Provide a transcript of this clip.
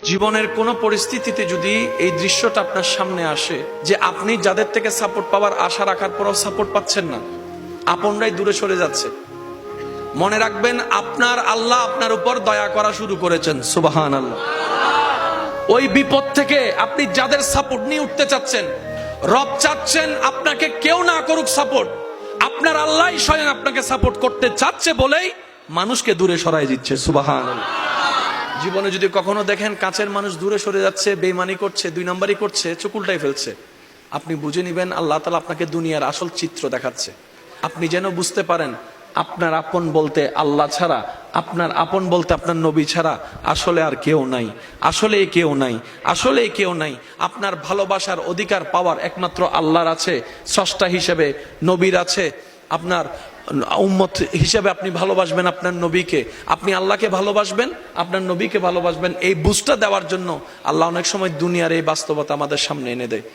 জীবনের কোনো পরিস্থিতিতে যদি এই দৃশ্যটা আপনার সামনে আসে যে আপনি যাদের থেকে সাপোর্ট পাওয়ার আশা রাখার পরও সাপোর্ট পাচ্ছেন না, আপনরাই দূরে সরে যাচ্ছে, মনে রাখবেন আপনার আল্লাহ আপনার উপর দয়া করা শুরু করেছেন। সুবহানাল্লাহ। ওই বিপদ থেকে আপনি যাদের সাপোর্ট নিয়ে উঠতে চাচ্ছেন, রব চাচ্ছেন আপনাকে কেউ না করুক সাপোর্ট, আপনার আল্লাহ স্বয়ং আপনাকে সাপোর্ট করতে চাচ্ছে বলেই মানুষকে দূরে সরাই দিচ্ছে। সুবহানাল্লাহ। জীবনে যদি কখনো দেখেন কাছের মানুষ দূরে সরে যাচ্ছে, বেঈমানি করছে, দুই নম্বরই করছে, চোখ উল্টাই ফেলছে, আপনি বুঝে নিবেন আল্লাহ তাআলা আপনাকে দুনিয়ার আসল চিত্র দেখাচ্ছে। আপনি যেন বুঝতে পারেন আপনার আপন বলতে আল্লাহ ছাড়া, আপনার আপন বলতে আপনার নবী ছাড়া আসলে আর কেউ নাই, আসলে কেউ নাই, আসলে কেউ নাই। আপনার ভালোবাসার অধিকার পাওয়ার একমাত্র আল্লাহর আছে, স্রষ্টা হিসেবে নবীর আছে। আপনার উম্মত হিসেবে আপনি ভালোবাসবেন আপনার নবীকে, আপনি আল্লাহকে ভালোবাসবেন, আপনার নবীকে ভালোবাসবেন। এই বুঝটা দেওয়ার জন্য আল্লাহ অনেক সময় দুনিয়ার এই বাস্তবতা আমাদের সামনে এনে দেয়।